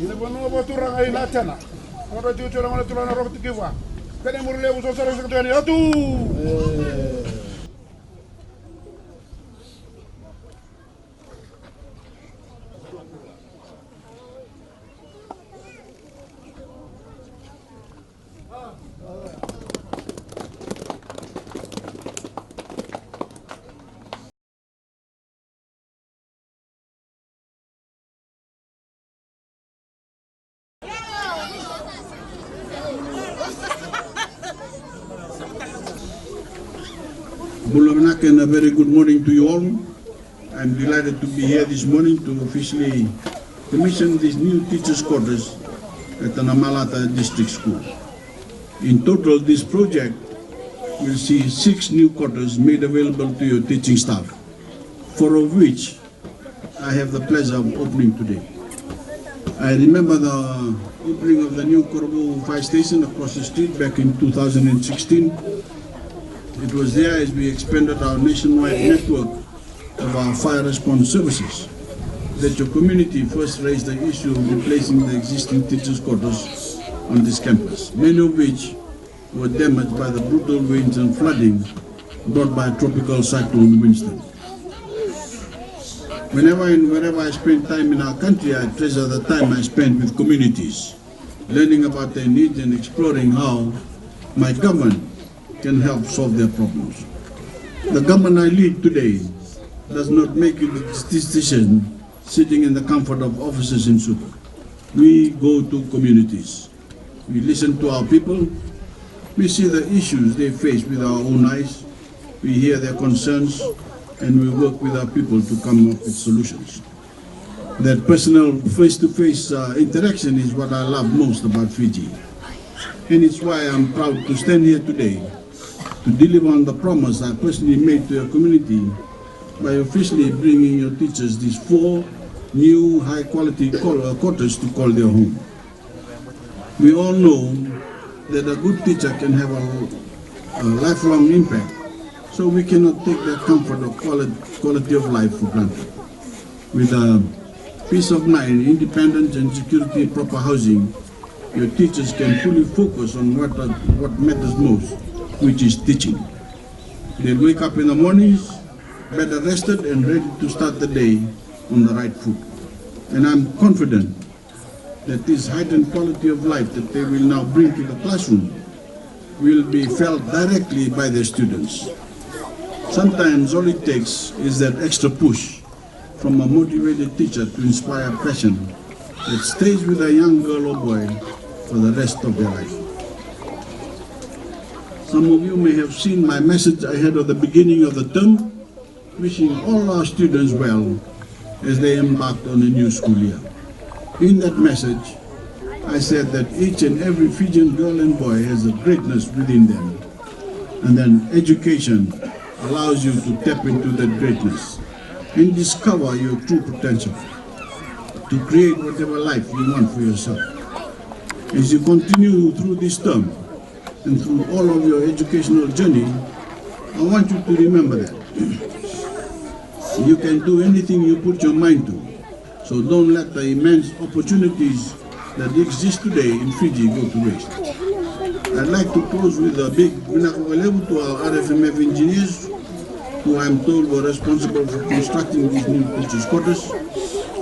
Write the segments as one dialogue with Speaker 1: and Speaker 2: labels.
Speaker 1: Ini bono baturang ay natana. Ora cucu orang mana tulan orang tikiwa. Kene murle uso sara sekalian atu.
Speaker 2: Bulamanak, and a very good morning to you all. I'm delighted to be here this morning to officially commission these new teachers' quarters at the Namalata District School. In total, this project will see 6 new quarters made available to your teaching staff, 4 of which I have the pleasure of opening today. I remember the opening of the new Korobo Fire Station across the street back in 2016. It was there as we expanded our nationwide network of our fire response services that your community first raised the issue of replacing the existing teachers' quarters on this campus, many of which were damaged by the brutal winds and flooding brought by Tropical Cyclone Winston. Whenever and wherever I spend time in our country, I treasure the time I spend with communities, learning about their needs and exploring how my government can help solve their problems. The government I lead today does not make this decision sitting in the comfort of offices in Supa. We go to communities. We listen to our people. We see the issues they face with our own eyes. We hear their concerns, and we work with our people to come up with solutions. That personal face-to-face interaction is what I love most about Fiji. And it's why I'm proud to stand here today to deliver on the promise I personally made to your community by officially bringing your teachers these 4 new high-quality quarters to call their home. We all know that a good teacher can have a lifelong impact, so we cannot take the comfort of quality of life for granted. With peace of mind, independence and security and proper housing, your teachers can fully focus on what matters most, which is teaching. They'll wake up in the mornings, better rested and ready to start the day on the right foot. And I'm confident that this heightened quality of life that they will now bring to the classroom will be felt directly by their students. Sometimes all it takes is that extra push from a motivated teacher to inspire passion that stays with a young girl or boy for the rest of their life. Some of you may have seen my message ahead of the beginning of the term, wishing all our students well as they embarked on a new school year. In that message, I said that each and every Fijian girl and boy has a greatness within them, and then education allows you to tap into that greatness and discover your true potential to create whatever life you want for yourself. As you continue through this term and through all of your educational journey, I want you to remember that you can do anything you put your mind to. So don't let the immense opportunities that exist today in Fiji go to waste. I'd like to close with a big winakawalevu to our RFMF engineers, who I'm told were responsible for constructing these new teachers' quarters.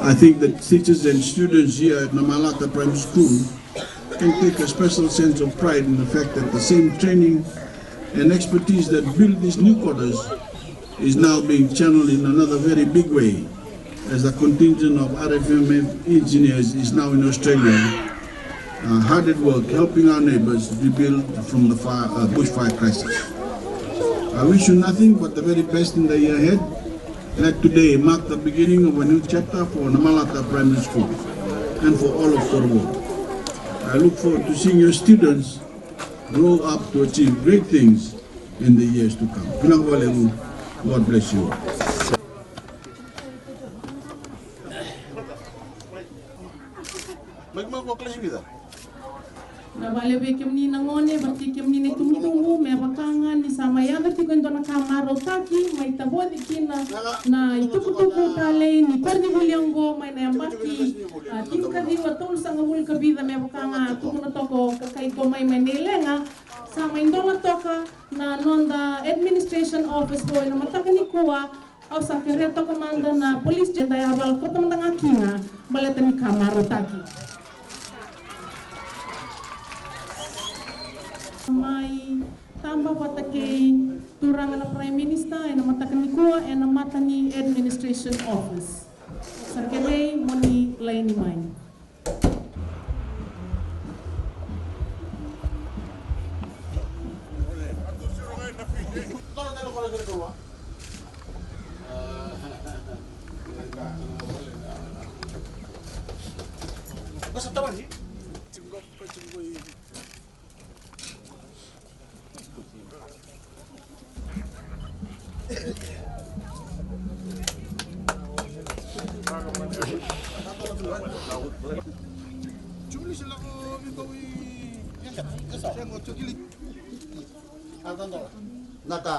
Speaker 2: I think that teachers and students here at Namalata Primary School can take a special sense of pride in the fact that the same training and expertise that built these new quarters is now being channeled in another very big way, as the contingent of RFMF engineers is now in Australia, hard at work helping our neighbors rebuild from the bushfire crisis. I wish you nothing but the very best in the year ahead. Let today mark the beginning of a new chapter for Namalata Primary School and for all of Korobo. I look forward to seeing your students grow up to achieve great things in the years to come. God bless you.
Speaker 3: Na vale que menina ngone bati que menina tumutungu me bakangan ni sama ya bati ko ndona kamaro taki mai tabodi kina na itukutuku tale lei ni perdi buliango mai na maki tim kadiwa tol sanga mul kabida me bukanga kumuna toko kakai ko mai menelenga sa mai ndola toka na nonda administration office ko na matakani kuwa au sa kereta komanda na police jenda ya bal kota mandanga kinga baleta ni kamaro taki mai tamba patake turanga na prime minister na matakani kuwa na matani administration office sa kere moni laini mai
Speaker 4: Basta tawan sih.
Speaker 1: Jumli sila ko ikawi. Yan ka. Kasi mo chukili.
Speaker 4: Naka.